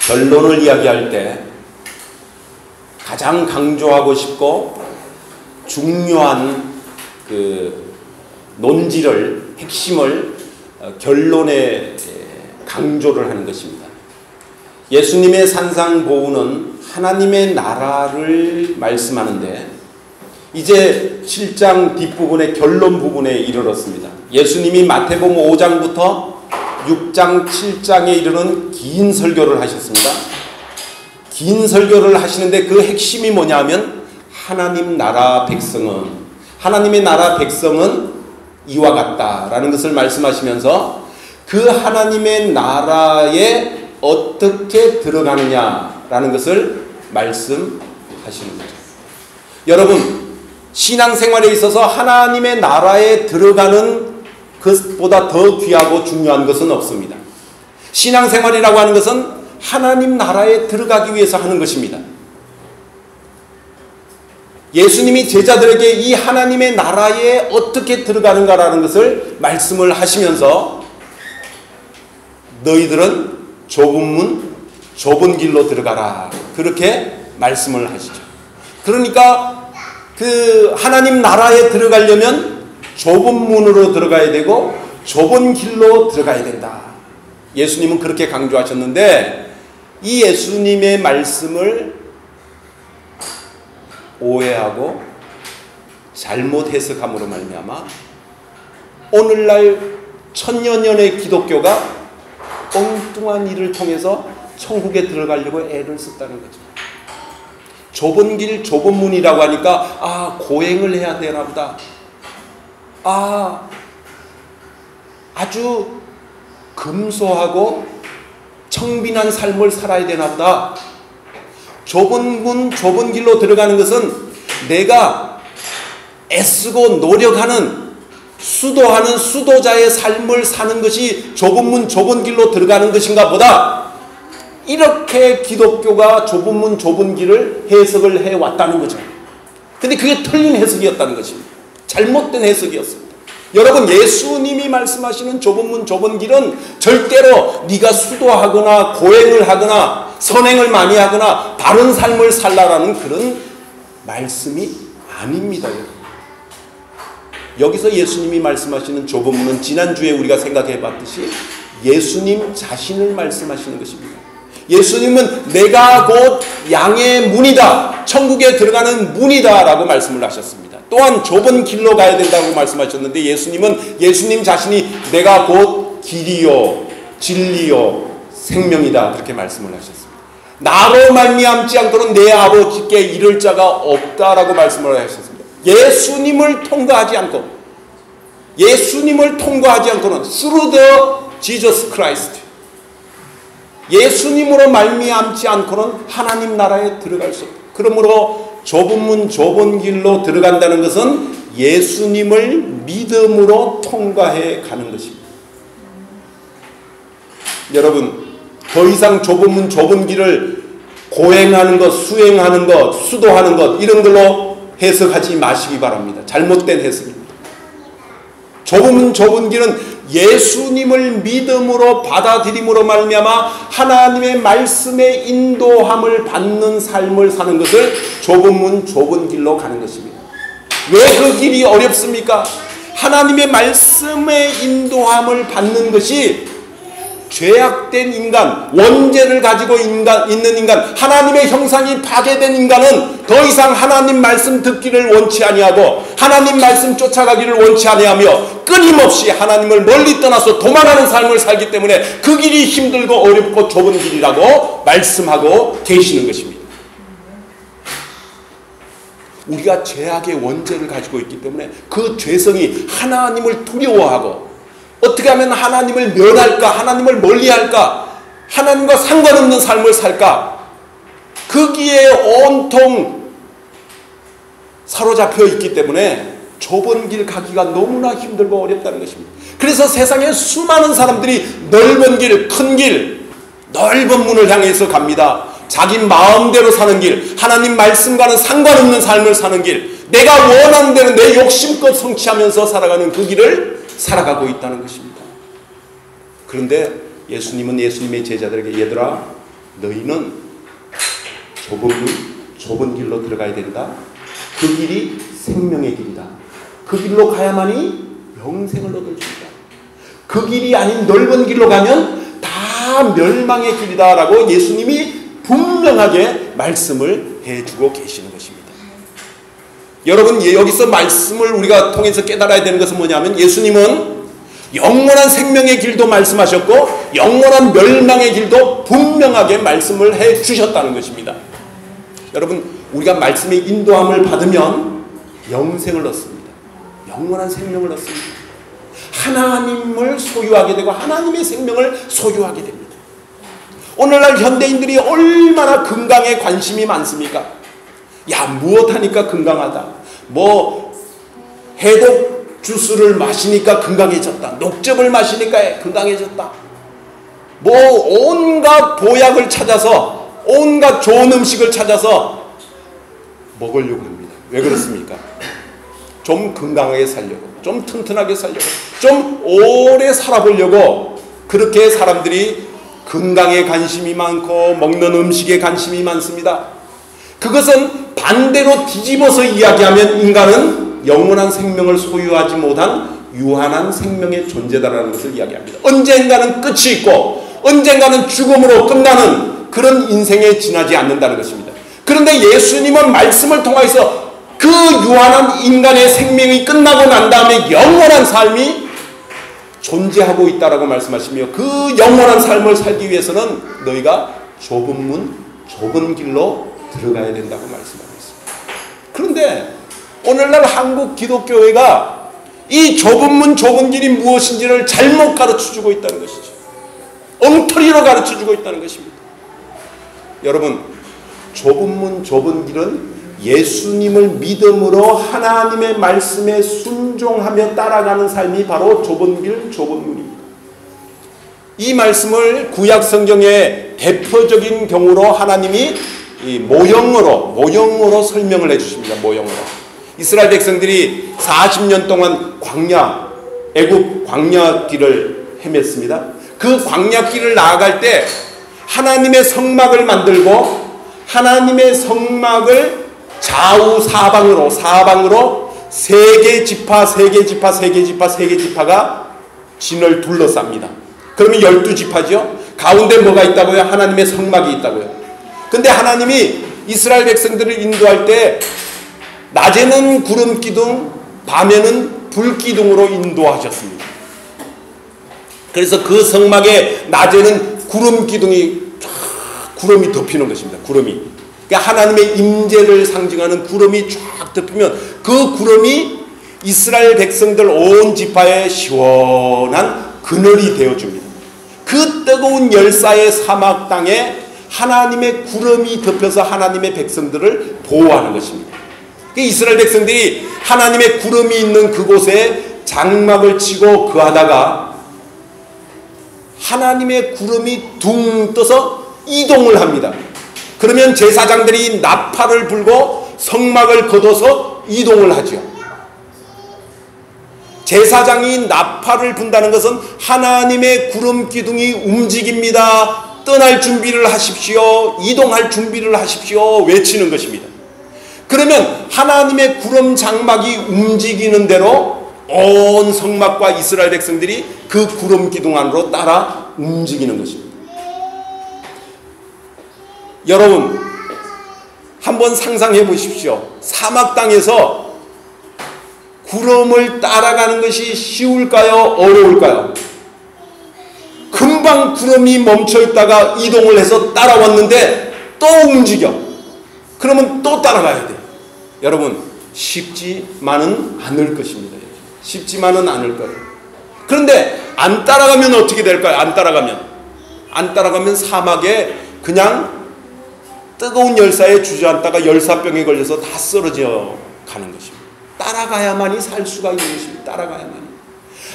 결론을 이야기할 때 가장 강조하고 싶고 중요한 그 논지를, 핵심을 결론에 강조를 하는 것입니다. 예수님의 산상보훈은 하나님의 나라를 말씀하는데 이제 7장 뒷부분의 결론 부분에 이르렀습니다. 예수님이 마태복음 5장부터 6장, 7장에 이르는 긴 설교를 하셨습니다. 긴 설교를 하시는데 그 핵심이 뭐냐면 하나님의 나라 백성은 이와 같다라는 것을 말씀하시면서 그 하나님의 나라에 어떻게 들어가느냐라는 것을 말씀하시는 거죠. 여러분, 신앙생활에 있어서 하나님의 나라에 들어가는 것보다 더 귀하고 중요한 것은 없습니다. 신앙생활이라고 하는 것은 하나님 나라에 들어가기 위해서 하는 것입니다. 예수님이 제자들에게 이 하나님의 나라에 어떻게 들어가는가라는 것을 말씀을 하시면서 너희들은 좁은 문, 좁은 길로 들어가라. 그렇게 말씀을 하시죠. 그러니까 그 하나님 나라에 들어가려면 좁은 문으로 들어가야 되고 좁은 길로 들어가야 된다. 예수님은 그렇게 강조하셨는데 이 예수님의 말씀을 오해하고 잘못 해석함으로 말미암아 오늘날 천년년의 기독교가 엉뚱한 일을 통해서 천국에 들어가려고 애를 썼다는 거죠. 좁은 길, 좁은 문이라고 하니까 고행을 해야 되나 보다. 아주 금소하고 청빈한 삶을 살아야 되나 보다. 좁은 문, 좁은 길로 들어가는 것은 내가 애쓰고 노력하는 수도하는 수도자의 삶을 사는 것이 좁은 문, 좁은 길로 들어가는 것인가 보다. 이렇게 기독교가 좁은 문, 좁은 길을 해석을 해왔다는 거죠. 근데 그게 틀린 해석이었다는 것입니다. 잘못된 해석이었습니다. 여러분, 예수님이 말씀하시는 좁은 문, 좁은 길은 절대로 네가 수도하거나 고행을 하거나 선행을 많이 하거나 바른 삶을 살라라는 그런 말씀이 아닙니다. 여기서 예수님이 말씀하시는 좁은 문은 지난주에 우리가 생각해 봤듯이 예수님 자신을 말씀하시는 것입니다. 예수님은 내가 곧 양의 문이다, 천국에 들어가는 문이다 라고 말씀을 하셨습니다. 또한 좁은 길로 가야 된다고 말씀하셨는데 예수님은 예수님 자신이 내가 곧 길이요 진리요 생명이다 그렇게 말씀을 하셨습니다. 나로 말미암지 않고는 내 아버지께 이를 자가 없다라고 말씀을 하셨습니다. 예수님을 통과하지 않고는 through the Jesus Christ, 예수님으로 말미암지 않고는 하나님 나라에 들어갈 수 없다. 그러므로 좁은 문, 좁은 길로 들어간다는 것은 예수님을 믿음으로 통과해 가는 것입니다. 여러분, 더 이상 좁은 문, 좁은 길을 고행하는 것, 수행하는 것, 수도하는 것 이런 걸로 해석하지 마시기 바랍니다. 잘못된 해석입니다. 좁은 문, 좁은 길은 예수님을 믿음으로 받아들임으로 말미암아 하나님의 말씀의 인도함을 받는 삶을 사는 것을 좁은 문, 좁은 길로 가는 것입니다. 왜 그 길이 어렵습니까? 하나님의 말씀의 인도함을 받는 것이 죄악된 인간, 원죄를 가지고 있는 인간, 하나님의 형상이 파괴된 인간은 더 이상 하나님 말씀 듣기를 원치 아니하고 하나님 말씀 쫓아가기를 원치 아니하며 끊임없이 하나님을 멀리 떠나서 도망하는 삶을 살기 때문에 그 길이 힘들고 어렵고 좁은 길이라고 말씀하고 계시는 것입니다. 우리가 죄악의 원죄를 가지고 있기 때문에 그 죄성이 하나님을 두려워하고 어떻게 하면 하나님을 면할까, 하나님을 멀리할까, 하나님과 상관없는 삶을 살까, 거기에 온통 사로잡혀 있기 때문에 좁은 길 가기가 너무나 힘들고 어렵다는 것입니다. 그래서 세상에 수많은 사람들이 넓은 길, 큰 길, 넓은 문을 향해서 갑니다. 자기 마음대로 사는 길, 하나님 말씀과는 상관없는 삶을 사는 길, 내가 원하는 대로 내 욕심껏 성취하면서 살아가는 그 길을 살아가고 있다는 것입니다. 그런데 예수님은 예수님의 제자들에게 얘들아, 너희는 좁은 문, 좁은 길로 들어가야 된다. 그 길이 생명의 길이다. 그 길로 가야만이 영생을 얻을 수 있다. 그 길이 아닌 넓은 길로 가면 다 멸망의 길이다라고 예수님이 분명하게 말씀을 해주고 계시는 것입니다. 여러분, 여기서 말씀을 우리가 통해서 깨달아야 되는 것은 뭐냐면, 예수님은 영원한 생명의 길도 말씀하셨고 영원한 멸망의 길도 분명하게 말씀을 해 주셨다는 것입니다. 여러분, 우리가 말씀의 인도함을 받으면 영생을 얻습니다. 영원한 생명을 얻습니다. 하나님을 소유하게 되고 하나님의 생명을 소유하게 됩니다. 오늘날 현대인들이 얼마나 건강에 관심이 많습니까? 야, 무엇하니까 건강하다. 뭐 해독 주스를 마시니까 건강해졌다. 녹즙을 마시니까 건강해졌다. 뭐 온갖 보약을 찾아서, 온갖 좋은 음식을 찾아서 먹으려고 합니다. 왜 그렇습니까? 좀 건강하게 살려고, 좀 튼튼하게 살려고, 좀 오래 살아보려고 그렇게 사람들이 건강에 관심이 많고 먹는 음식에 관심이 많습니다. 그것은 반대로 뒤집어서 이야기하면 인간은 영원한 생명을 소유하지 못한 유한한 생명의 존재다라는 것을 이야기합니다. 언젠가는 끝이 있고 언젠가는 죽음으로 끝나는 그런 인생에 지나지 않는다는 것입니다. 그런데 예수님은 말씀을 통해서 그 유한한 인간의 생명이 끝나고 난 다음에 영원한 삶이 존재하고 있다라고 말씀하시며, 그 영원한 삶을 살기 위해서는 너희가 좁은 문, 좁은 길로 들어가야 된다고 말씀하고 있습니다. 그런데 오늘날 한국 기독교회가 이 좁은 문, 좁은 길이 무엇인지를 잘못 가르쳐주고 있다는 것이죠. 엉터리로 가르쳐주고 있다는 것입니다. 여러분, 좁은 문, 좁은 길은 예수님을 믿음으로 하나님의 말씀에 순종하며 따라가는 삶이 바로 좁은 길, 좁은 문입니다. 이 말씀을 구약 성경의 대표적인 경우로 하나님이 이 모형으로 설명을 해주십니다. 모형으로. 이스라엘 백성들이 40년 동안 애굽 광야 길을 헤맸습니다. 그 광야 길을 나아갈 때 하나님의 성막을 만들고, 하나님의 성막을 좌우 사방으로 세 개 지파가 진을 둘러쌉니다. 그러면 12지파죠. 가운데 뭐가 있다고요? 하나님의 성막이 있다고요. 근데 하나님이 이스라엘 백성들을 인도할 때 낮에는 구름 기둥, 밤에는 불 기둥으로 인도하셨습니다. 그래서 그 성막에 낮에는 구름 기둥이 구름이 덮이는 것입니다. 구름이. 그러니까 하나님의 임재를 상징하는 구름이 쫙 덮이면 그 구름이 이스라엘 백성들 온 지파에 시원한 그늘이 되어줍니다. 그 뜨거운 열사의 사막 땅에 하나님의 구름이 덮여서 하나님의 백성들을 보호하는 것입니다. 이스라엘 백성들이 하나님의 구름이 있는 그곳에 장막을 치고 거하다가 하나님의 구름이 둥 떠서 이동을 합니다. 그러면 제사장들이 나팔을 불고 성막을 걷어서 이동을 하죠. 제사장이 나팔을 분다는 것은 하나님의 구름 기둥이 움직입니다. 떠날 준비를 하십시오. 이동할 준비를 하십시오. 외치는 것입니다. 그러면 하나님의 구름 장막이 움직이는 대로 온 성막과 이스라엘 백성들이 그 구름 기둥 안으로 따라 움직이는 것입니다. 여러분, 한번 상상해 보십시오. 사막 땅에서 구름을 따라가는 것이 쉬울까요? 어려울까요? 금방 구름이 멈춰 있다가 이동을 해서 따라왔는데 또 움직여. 그러면 또 따라가야 돼요. 여러분, 쉽지만은 않을 것입니다. 쉽지만은 않을 거예요. 그런데 안 따라가면 어떻게 될까요? 안 따라가면 사막에 그냥 뜨거운 열사에 주저앉다가 열사병에 걸려서 다 쓰러져 가는 것입니다. 따라가야만이 살 수가 있는 것입니다. 따라가야만이.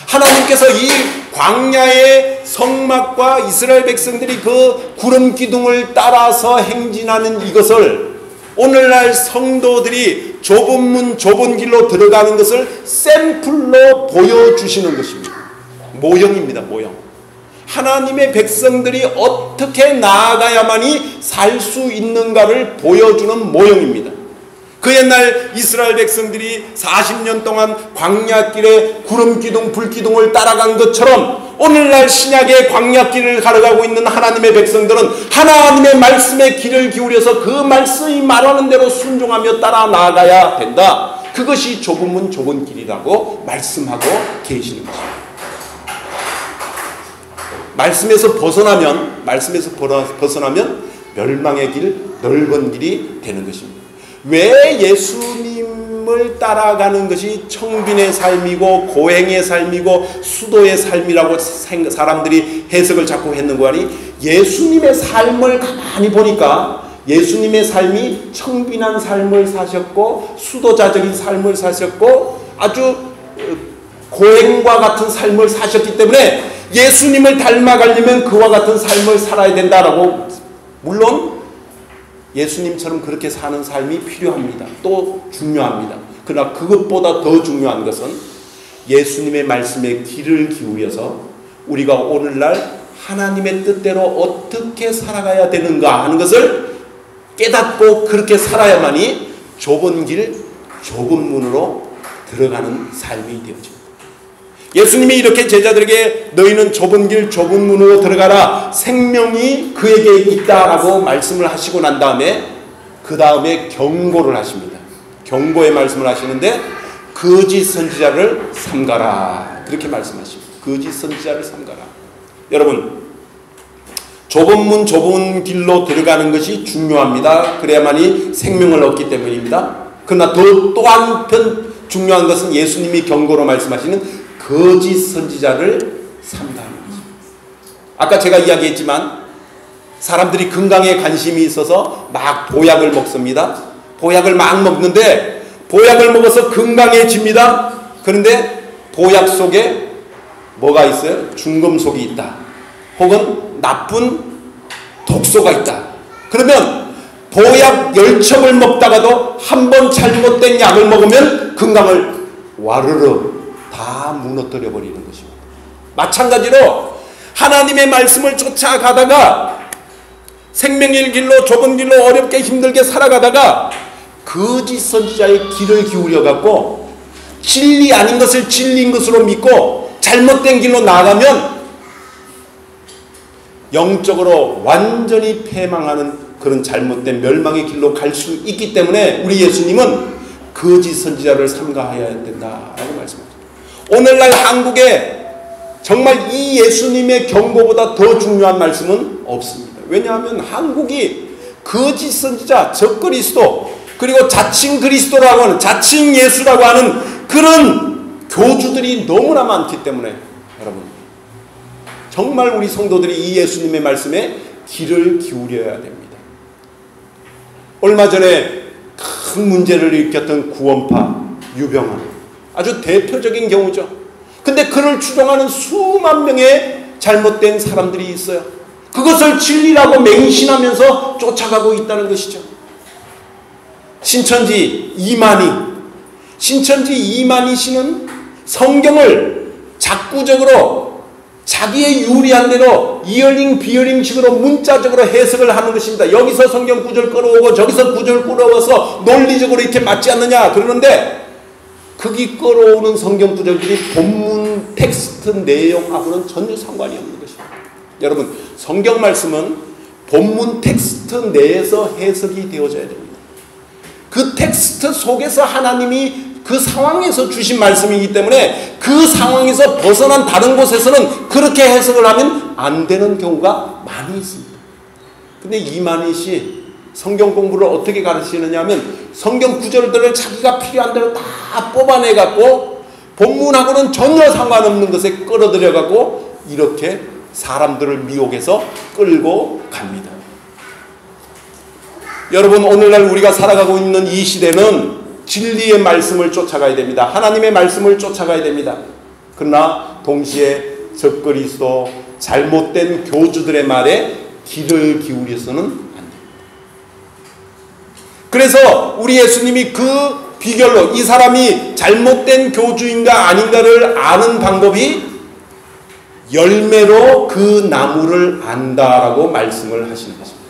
하나님께서 이 광야의 성막과 이스라엘 백성들이 그 구름 기둥을 따라서 행진하는 이것을 오늘날 성도들이 좁은 문, 좁은 길로 들어가는 것을 샘플로 보여주시는 것입니다. 모형입니다. 모형. 하나님의 백성들이 어떻게 나아가야만이 살 수 있는가를 보여주는 모형입니다. 그 옛날 이스라엘 백성들이 40년 동안 광야길에 구름기둥 불기둥을 따라간 것처럼 오늘날 신약의 광야길을 걸어가고 있는 하나님의 백성들은 하나님의 말씀에 귀를 기울여서 그 말씀이 말하는 대로 순종하며 따라 나아가야 된다. 그것이 좁으면 좁은 길이라고 말씀하고 계시는 것입니다. 말씀에서 벗어나면 멸망의 길, 넓은 길이 되는 것입니다. 왜 예수님을 따라가는 것이 청빈의 삶이고 고행의 삶이고 수도의 삶이라고 사람들이 해석을 자꾸 했는가 하니, 예수님의 삶을 가만히 보니까 예수님의 삶이 청빈한 삶을 사셨고 수도자적인 삶을 사셨고 아주 고행과 같은 삶을 사셨기 때문에 예수님을 닮아가려면 그와 같은 삶을 살아야 된다라고, 물론 예수님처럼 그렇게 사는 삶이 필요합니다. 또 중요합니다. 그러나 그것보다 더 중요한 것은 예수님의 말씀에 귀를 기울여서 우리가 오늘날 하나님의 뜻대로 어떻게 살아가야 되는가 하는 것을 깨닫고 그렇게 살아야만이 좁은 길, 좁은 문으로 들어가는 삶이 되어집니다. 예수님이 이렇게 제자들에게 너희는 좁은 길, 좁은 문으로 들어가라, 생명이 그에게 있다라고 말씀을 하시고 난 다음에 그 다음에 경고를 하십니다. 경고의 말씀을 하시는데 거짓 선지자를 삼가라, 그렇게 말씀하십니다. 거짓 선지자를 삼가라. 여러분, 좁은 문, 좁은 길로 들어가는 것이 중요합니다. 그래야만이 생명을 얻기 때문입니다. 그러나 또 한편 중요한 것은 예수님이 경고로 말씀하시는 거짓 선지자를 삼가하는 것입니다. 아까 제가 이야기했지만 사람들이 건강에 관심이 있어서 막 보약을 먹습니다. 보약을 막 먹는데 보약을 먹어서 건강해집니다. 그런데 보약 속에 뭐가 있어요? 중금속이 있다. 혹은 나쁜 독소가 있다. 그러면 보약 10첩을 먹다가도 한 번 잘못된 약을 먹으면 건강을 와르르 다 무너뜨려 버리는 것입니다. 마찬가지로 하나님의 말씀을 쫓아가다가 생명의 길로, 좁은 길로 어렵게 힘들게 살아가다가 거짓 선지자의 길을 기울여 갖고 진리 아닌 것을 진리인 것으로 믿고 잘못된 길로 나아가면 영적으로 완전히 패망하는 그런 잘못된 멸망의 길로 갈 수 있기 때문에 우리 예수님은 거짓 선지자를 삼가해야 된다라고 말씀합니다. 오늘날 한국에 정말 이 예수님의 경고보다 더 중요한 말씀은 없습니다. 왜냐하면 한국이 거짓 선지자, 적그리스도, 그리고 자칭 그리스도라고 하는, 자칭 예수라고 하는 그런 교주들이 너무나 많기 때문에 여러분, 정말 우리 성도들이 이 예수님의 말씀에 귀를 기울여야 됩니다. 얼마 전에 큰 문제를 일으켰던 구원파 유병헌, 아주 대표적인 경우죠. 근데 그를 추종하는 수만 명의 잘못된 사람들이 있어요. 그것을 진리라고 맹신하면서 쫓아가고 있다는 것이죠. 신천지 이만희 씨는 성경을 작구적으로 자기의 유리한 대로 이어링 비어링식으로 문자적으로 해석을 하는 것입니다. 여기서 성경 구절 끌어오고 저기서 구절 끌어와서 논리적으로 이렇게 맞지 않느냐 그러는데, 거기 끌어오는 성경 구절들이 본문 텍스트 내용하고는 전혀 상관이 없는 것입니다. 여러분, 성경 말씀은 본문 텍스트 내에서 해석이 되어져야 됩니다. 그 텍스트 속에서 하나님이 그 상황에서 주신 말씀이기 때문에 그 상황에서 벗어난 다른 곳에서는 그렇게 해석을 하면 안 되는 경우가 많이 있습니다. 근데 이만희 씨 성경 공부를 어떻게 가르치느냐 하면 성경 구절들을 자기가 필요한 대로 다 뽑아내 갖고 본문하고는 전혀 상관없는 것에 끌어들여 갖고 이렇게 사람들을 미혹해서 끌고 갑니다. 여러분, 오늘날 우리가 살아가고 있는 이 시대는 진리의 말씀을 쫓아가야 됩니다. 하나님의 말씀을 쫓아가야 됩니다. 그러나 동시에 적그리스도, 잘못된 교주들의 말에 귀를 기울여서는 안 됩니다. 그래서 우리 예수님이 그 비결로 이 사람이 잘못된 교주인가 아닌가를 아는 방법이 열매로 그 나무를 안다라고 말씀을 하시는 것입니다.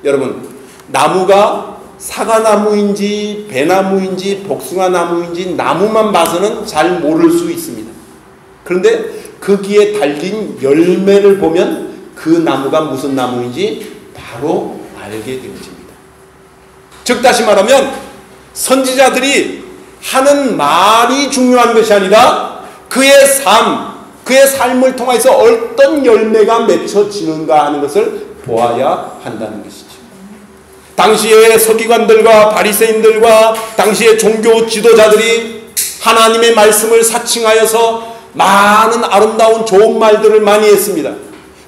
여러분, 나무가 사과나무인지 배나무인지 복숭아나무인지 나무만 봐서는 잘 모를 수 있습니다. 그런데 거기에 달린 열매를 보면 그 나무가 무슨 나무인지 바로 알게 되어집니다. 즉 다시 말하면 선지자들이 하는 말이 중요한 것이 아니라 그의 삶을 통해서 어떤 열매가 맺혀지는가 하는 것을 보아야 한다는 것이죠. 당시의 서기관들과 바리새인들과 당시의 종교 지도자들이 하나님의 말씀을 사칭하여서 많은 아름다운 좋은 말들을 많이 했습니다.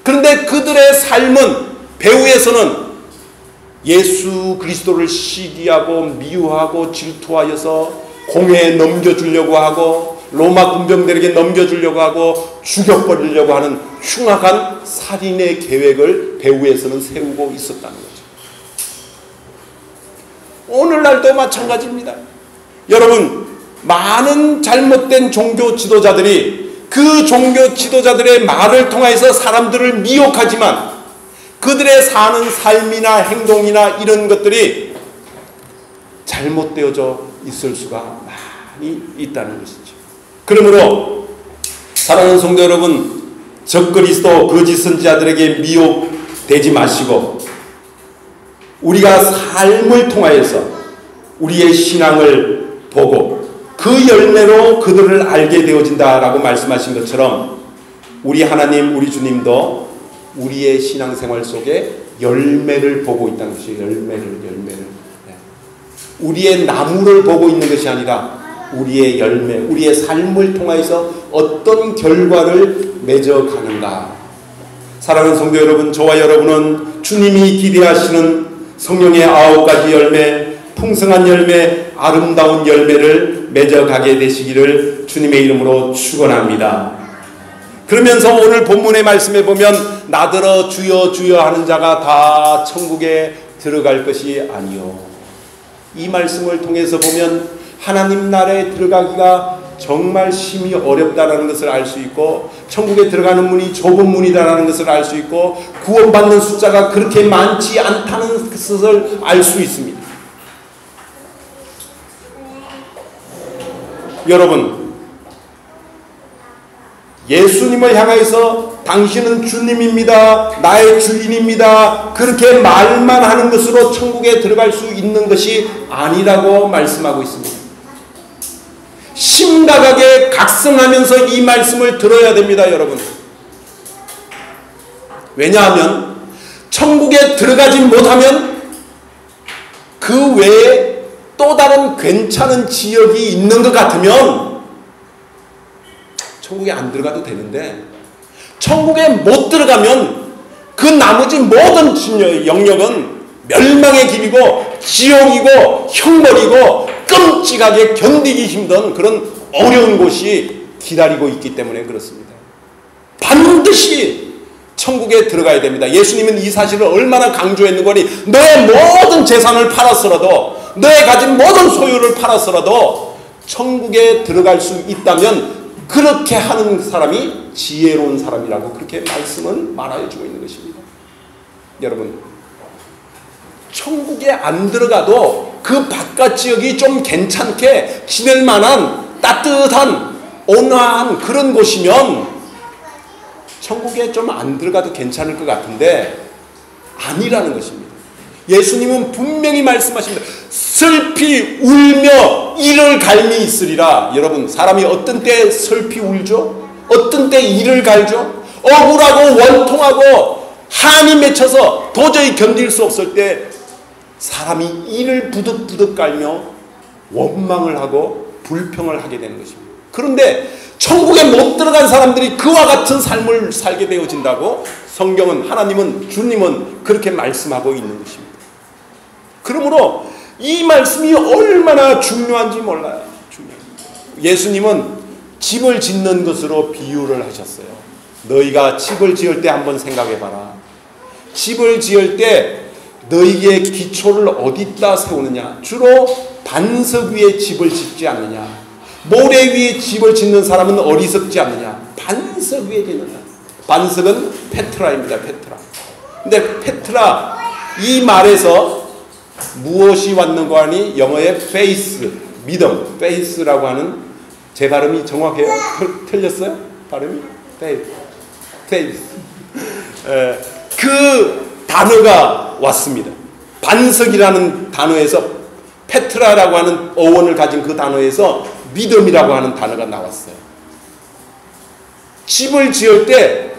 그런데 그들의 삶은 배후에서는 예수 그리스도를 시기하고 미워하고 질투하여서 공회에 넘겨주려고 하고 로마 군병들에게 넘겨주려고 하고 죽여버리려고 하는 흉악한 살인의 계획을 배후에서는 세우고 있었다는 거죠. 오늘날도 마찬가지입니다. 여러분, 많은 잘못된 종교 지도자들이 그 종교 지도자들의 말을 통해서 사람들을 미혹하지만 그들의 사는 삶이나 행동이나 이런 것들이 잘못되어져 있을 수가 많이 있다는 것이죠. 그러므로 사랑하는 성도 여러분, 적그리스도 거짓 선지자들에게 미혹되지 마시고 우리가 삶을 통하여서 우리의 신앙을 보고 그 열매로 그들을 알게 되어진다라고 말씀하신 것처럼 우리 하나님, 우리 주님도 우리의 신앙생활 속에 열매를 보고 있다는 것이에요. 열매를. 우리의 나무를 보고 있는 것이 아니라 우리의 열매, 우리의 삶을 통해서 어떤 결과를 맺어가는가. 사랑하는 성도 여러분, 저와 여러분은 주님이 기대하시는 성령의 9가지 열매, 풍성한 열매, 아름다운 열매를 맺어가게 되시기를 주님의 이름으로 축원합니다. 그러면서 오늘 본문의 말씀에 보면 나더러 주여 주여 하는 자가 다 천국에 들어갈 것이 아니요. 이 말씀을 통해서 보면 하나님 나라에 들어가기가 정말 심히 어렵다라는 것을 알 수 있고 천국에 들어가는 문이 좁은 문이다라는 것을 알 수 있고 구원받는 숫자가 그렇게 많지 않다는 것을 알 수 있습니다. 여러분, 예수님을 향해서 당신은 주님입니다, 나의 주인입니다, 그렇게 말만 하는 것으로 천국에 들어갈 수 있는 것이 아니라고 말씀하고 있습니다. 심각하게 각성하면서 이 말씀을 들어야 됩니다, 여러분. 왜냐하면 천국에 들어가지 못하면 그 외에 또 다른 괜찮은 지역이 있는 것 같으면 천국에 안 들어가도 되는데 천국에 못 들어가면 그 나머지 모든 영역은 멸망의 길이고 지옥이고 형벌이고 끔찍하게 견디기 힘든 그런 어려운 곳이 기다리고 있기 때문에 그렇습니다. 반드시 천국에 들어가야 됩니다. 예수님은 이 사실을 얼마나 강조했는 거니 너의 모든 재산을 팔았더라도 너의 가진 모든 소유를 팔았더라도 천국에 들어갈 수 있다면 그렇게 하는 사람이 지혜로운 사람이라고 그렇게 말씀을 말하여주고 있는 것입니다. 여러분, 천국에 안 들어가도 그 바깥 지역이 좀 괜찮게 지낼 만한 따뜻한 온화한 그런 곳이면 천국에 좀 안 들어가도 괜찮을 것 같은데 아니라는 것입니다. 예수님은 분명히 말씀하십니다. 슬피 울며 이를 갈미 있으리라. 여러분, 사람이 어떤 때 슬피 울죠? 어떤 때 이를 갈죠? 억울하고 원통하고 한이 맺혀서 도저히 견딜 수 없을 때 사람이 이를 부득부득 깔며 원망을 하고 불평을 하게 되는 것입니다. 그런데 천국에 못 들어간 사람들이 그와 같은 삶을 살게 되어진다고 성경은, 하나님은, 주님은 그렇게 말씀하고 있는 것입니다. 그러므로 이 말씀이 얼마나 중요한지 몰라요. 예수님은 집을 짓는 것으로 비유를 하셨어요. 너희가 집을 지을 때 한번 생각해봐라. 집을 지을 때 너희의 기초를 어디다 세우느냐? 주로 반석 위에 집을 짓지 않느냐? 모래 위에 집을 짓는 사람은 어리석지 않느냐? 반석 위에 짓는다. 반석은 페트라입니다. 페트라. 근데 페트라 이 말에서 무엇이 왔는가 하니 영어의 faith, 믿음, faith라고 하는 제 발음이 정확해요? 틀렸어요? 발음이? faith. 그 단어가 왔습니다. 반석이라는 단어에서 페트라라고 하는 어원을 가진 그 단어에서 믿음이라고 하는 단어가 나왔어요. 집을 지을 때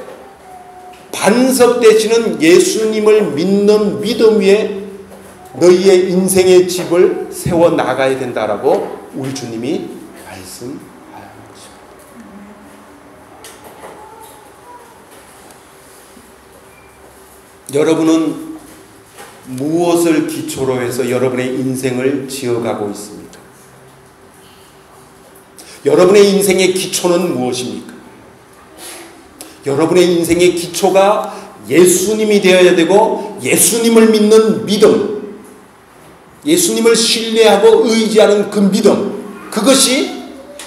반석 되시는 예수님을 믿는 믿음 위에 너희의 인생의 집을 세워 나가야 된다라고 우리 주님이 말씀하는 것입니다. 여러분은 무엇을 기초로 해서 여러분의 인생을 지어가고 있습니까? 여러분의 인생의 기초는 무엇입니까? 여러분의 인생의 기초가 예수님이 되어야 되고 예수님을 믿는 믿음, 예수님을 신뢰하고 의지하는 그 믿음, 그것이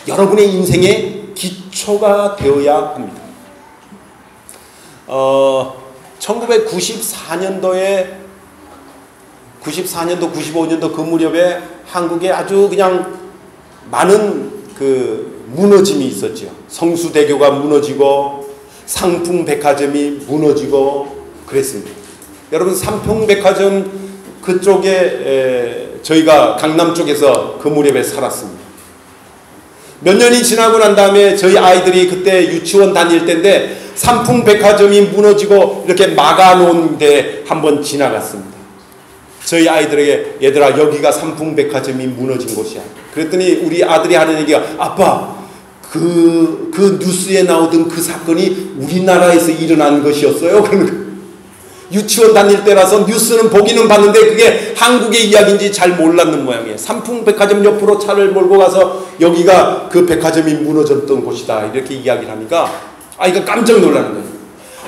여러분의 인생의 기초가 되어야 합니다. 1994년도, 95년도 그 무렵에 한국에 아주 그냥 많은 그 무너짐이 있었죠. 성수대교가 무너지고 상풍백화점이 무너지고 그랬습니다. 여러분 삼풍백화점 그쪽에 저희가 강남 쪽에서 그 무렵에 살았습니다. 몇 년이 지나고 난 다음에 저희 아이들이 그때 유치원 다닐 때인데 삼풍백화점이 무너지고 이렇게 막아놓은 데 한번 지나갔습니다. 저희 아이들에게 얘들아 여기가 삼풍백화점이 무너진 곳이야. 그랬더니 우리 아들이 하는 얘기가 아빠 그 뉴스에 나오던 그 사건이 우리나라에서 일어난 것이었어요. 그러면 유치원 다닐 때라서 뉴스는 보기는 봤는데 그게 한국의 이야기인지 잘 몰랐는 모양이에요. 삼풍백화점 옆으로 차를 몰고 가서 여기가 그 백화점이 무너졌던 곳이다 이렇게 이야기를 하니까 아이가 깜짝 놀라는 거예요.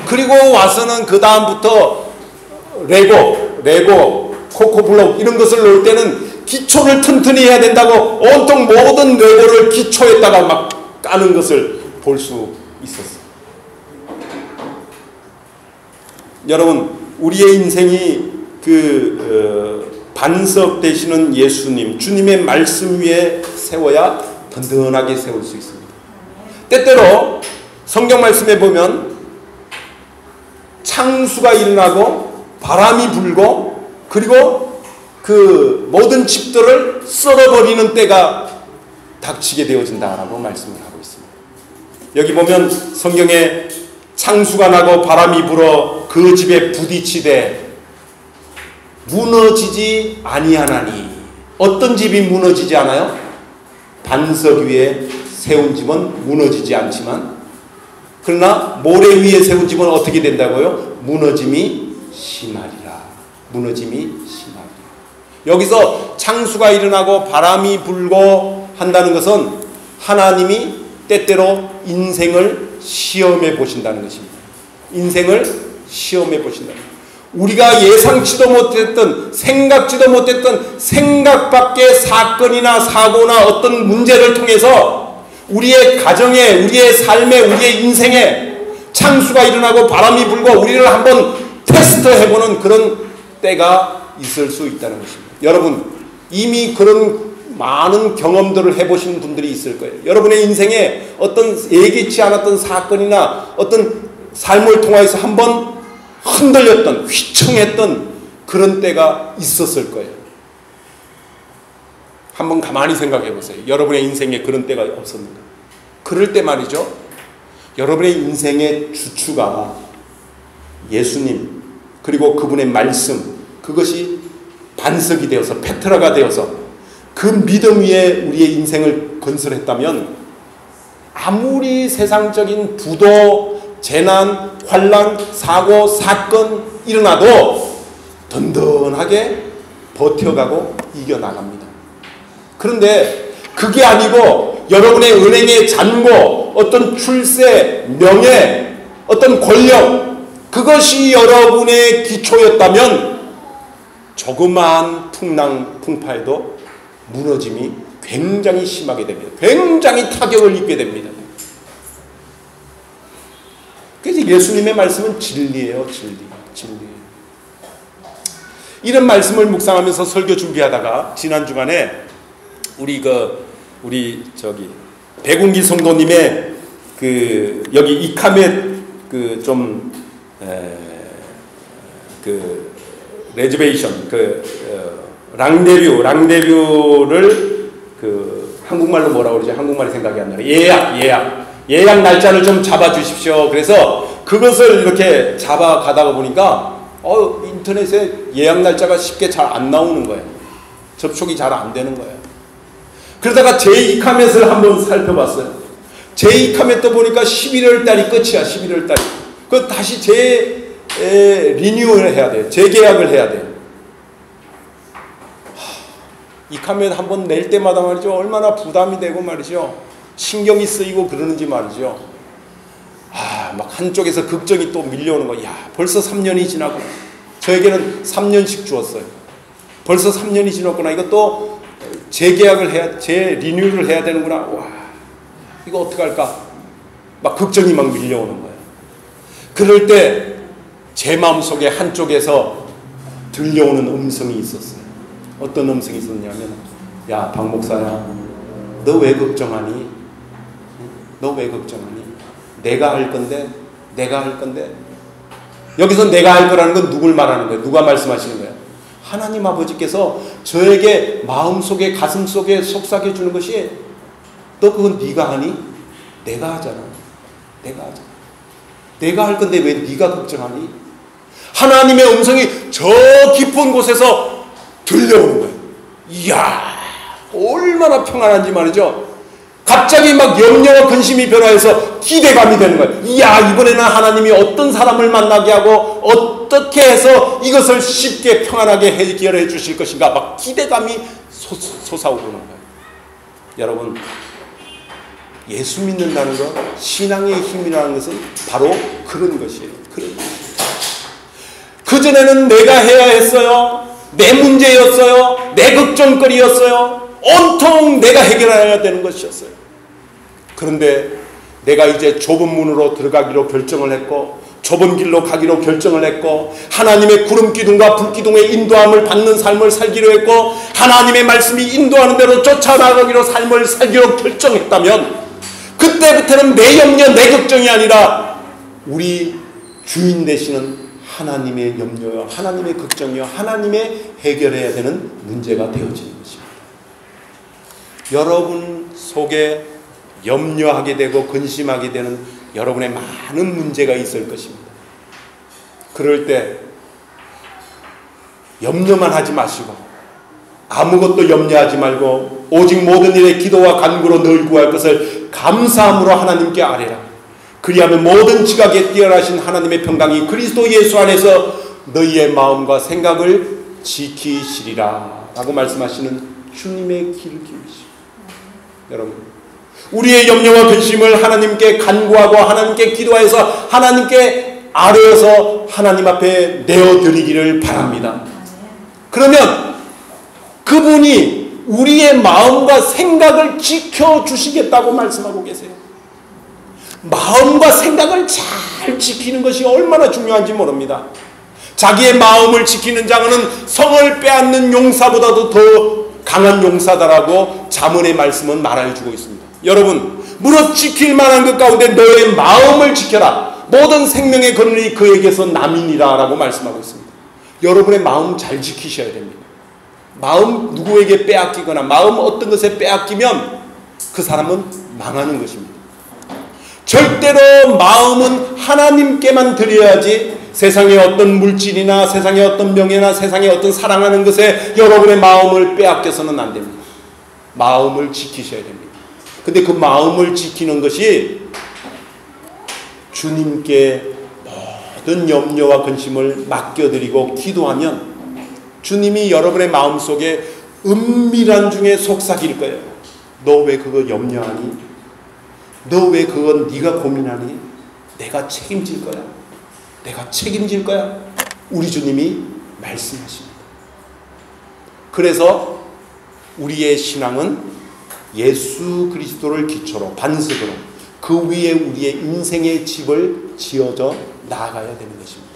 그리고 와서는 그 다음부터 레고, 코코블록 이런 것을 놓을 때는 기초를 튼튼히 해야 된다고 온통 모든 레고를 기초에다가 막 까는 것을 볼 수 있었어요. 여러분 우리의 인생이 반석 되시는 예수님, 주님의 말씀 위에 세워야 든든하게 세울 수 있습니다. 때때로 성경 말씀에 보면 창수가 일어나고 바람이 불고 그리고 그 모든 집들을 썰어버리는 때가 닥치게 되어진다라고 말씀을 하고 있습니다. 여기 보면 성경에 창수가 나고 바람이 불어 그 집에 부딪히되 무너지지 아니하나니. 어떤 집이 무너지지 않아요? 반석 위에 세운 집은 무너지지 않지만 그러나 모래 위에 세운 집은 어떻게 된다고요? 무너짐이 심하리라. 무너짐이 심하리라. 여기서 창수가 일어나고 바람이 불고 한다는 것은 하나님이 때때로 인생을 시험해 보신다는 것입니다. 인생을 시험해 보신다. 우리가 예상치도 못했던 생각지도 못했던 생각 밖의 사건이나 사고나 어떤 문제를 통해서 우리의 가정에 우리의 삶에 우리의 인생에 창수가 일어나고 바람이 불고 우리를 한번 테스트해보는 그런 때가 있을 수 있다는 것입니다. 여러분 이미 그런 많은 경험들을 해보신 분들이 있을 거예요. 여러분의 인생에 어떤 예기치 않았던 사건이나 어떤 삶을 통해서 한번 흔들렸던 휘청했던 그런 때가 있었을 거예요. 한번 가만히 생각해 보세요. 여러분의 인생에 그런 때가 없었는가? 그럴 때 말이죠. 여러분의 인생의 주추가 예수님 그리고 그분의 말씀, 그것이 반석이 되어서 페트라가 되어서 그 믿음 위에 우리의 인생을 건설했다면 아무리 세상적인 부도, 재난, 환난, 사고, 사건 일어나도 든든하게 버텨가고 이겨나갑니다. 그런데 그게 아니고 여러분의 은행의 잔고, 어떤 출세, 명예, 어떤 권력, 그것이 여러분의 기초였다면 조그마한 풍랑, 풍파에도 무너짐이 굉장히 심하게 됩니다. 굉장히 타격을 입게 됩니다. 그래서 예수님의 말씀은 진리예요. 진리. 이런 말씀을 묵상하면서 설교 준비하다가 지난 주간에 우리 백운기 성도님의 여기 이카멧 레저베이션 랑데뷰를 한국말로 뭐라고 그러지? 한국말이 생각이 안 나요. 예약 날짜를 좀 잡아 주십시오. 그래서 그것을 이렇게 잡아가다가 보니까 인터넷에 예약 날짜가 쉽게 잘 안 나오는 거예요. 접촉이 잘 안 되는 거예요. 그러다가 제2카멧을 한번 살펴봤어요. 제2카멧도 보니까 11월 달이 끝이야. 11월 달이. 그 다시 리뉴얼을 해야 돼요. 재계약을 해야 돼요. 이 카멧 한번 낼 때마다 말이죠. 얼마나 부담이 되고 말이죠. 신경이 쓰이고 그러는지 말이죠. 막 한쪽에서 걱정이 또 밀려오는 거야. 벌써 3년이 지나고 저에게는 3년씩 주었어요. 벌써 3년이 지났구나. 이거 또 재리뉴를 해야 되는구나. 와, 이거 어떡할까? 막 걱정이 막 밀려오는 거예요. 그럴 때 제 마음속에 한쪽에서 들려오는 음성이 있었어요. 어떤 음성이 있었냐면, 야, 박 목사야, 너 왜 걱정하니? 너 왜 걱정하니? 내가 할 건데. 여기서 내가 할 거라는 건 누굴 말하는 거예요? 누가 말씀하시는 거예요? 하나님 아버지께서 저에게 마음속에 가슴속에 속삭여 주는 것이, 너 그건 네가 하니? 내가 하잖아. 내가 할 건데 왜 네가 걱정하니? 하나님의 음성이 저 깊은 곳에서 들려오는 거예요. 이야, 얼마나 평안한지 말이죠. 갑자기 막 염려와 근심이 변화해서 기대감이 되는 거예요. 이야, 이번에는 하나님이 어떤 사람을 만나게 하고 어떻게 해서 이것을 쉽게 평안하게 해결해 주실 것인가, 막 기대감이 솟아오르는 거예요. 여러분, 예수 믿는다는 것, 신앙의 힘이라는 것은 바로 그런 것이에요. 그전에는 내가 해야 했어요. 내 문제였어요. 내 걱정거리였어요. 온통 내가 해결해야 되는 것이었어요. 그런데 내가 이제 좁은 문으로 들어가기로 결정을 했고, 좁은 길로 가기로 결정을 했고, 하나님의 구름기둥과 불기둥의 인도함을 받는 삶을 살기로 했고, 하나님의 말씀이 인도하는 대로 쫓아나가기로 삶을 살기로 결정했다면, 그때부터는 내 염려, 내 걱정이 아니라 우리 주인 되시는 하나님의 염려요, 하나님의 걱정이요, 하나님의 해결해야 되는 문제가 되어지는 것입니다. 여러분 속에 염려하게 되고 근심하게 되는 여러분의 많은 문제가 있을 것입니다. 그럴 때 염려만 하지 마시고 아무것도 염려하지 말고 오직 모든 일에 기도와 간구로 늘 구할 것을 감사함으로 하나님께 아뢰라. 그리하면 모든 지각에 뛰어나신 하나님의 평강이 그리스도 예수 안에서 너희의 마음과 생각을 지키시리라 라고 말씀하시는 주님의 길을 기우시오. 여러분, 우리의 염려와 근심을 하나님께 간구하고 하나님께 기도해서 하나님께 아뢰어서 하나님 앞에 내어드리기를 바랍니다. 그러면 그분이 우리의 마음과 생각을 지켜주시겠다고 말씀하고 계세요. 마음과 생각을 잘 지키는 것이 얼마나 중요한지 모릅니다. 자기의 마음을 지키는 자는 성을 빼앗는 용사보다도 더 강한 용사다라고 잠언의 말씀은 말해주고 있습니다. 여러분, 무릇 지킬 만한 것 가운데 너의 마음을 지켜라. 모든 생명의 근원이 그에게서 남이니라 라고 말씀하고 있습니다. 여러분의 마음 잘 지키셔야 됩니다. 마음 누구에게 빼앗기거나 마음 어떤 것에 빼앗기면 그 사람은 망하는 것입니다. 절대로 마음은 하나님께만 드려야지 세상의 어떤 물질이나 세상의 어떤 명예나 세상의 어떤 사랑하는 것에 여러분의 마음을 빼앗겨서는 안 됩니다. 마음을 지키셔야 됩니다. 근데 그 마음을 지키는 것이 주님께 모든 염려와 근심을 맡겨드리고 기도하면 주님이 여러분의 마음속에 은밀한 중에 속삭일 거예요. 너 왜 그거 염려하니? 너 왜 그건 네가 고민하니? 내가 책임질 거야. 내가 책임질 거야. 우리 주님이 말씀하십니다. 그래서 우리의 신앙은 예수 그리스도를 기초로 반석으로 그 위에 우리의 인생의 집을 지어져 나아가야 되는 것입니다.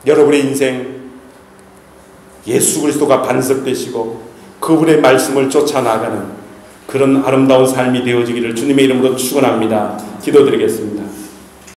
여러분의 인생 예수 그리스도가 반석되시고 그분의 말씀을 쫓아나가는 그런 아름다운 삶이 되어지기를 주님의 이름으로 축원합니다. 기도드리겠습니다.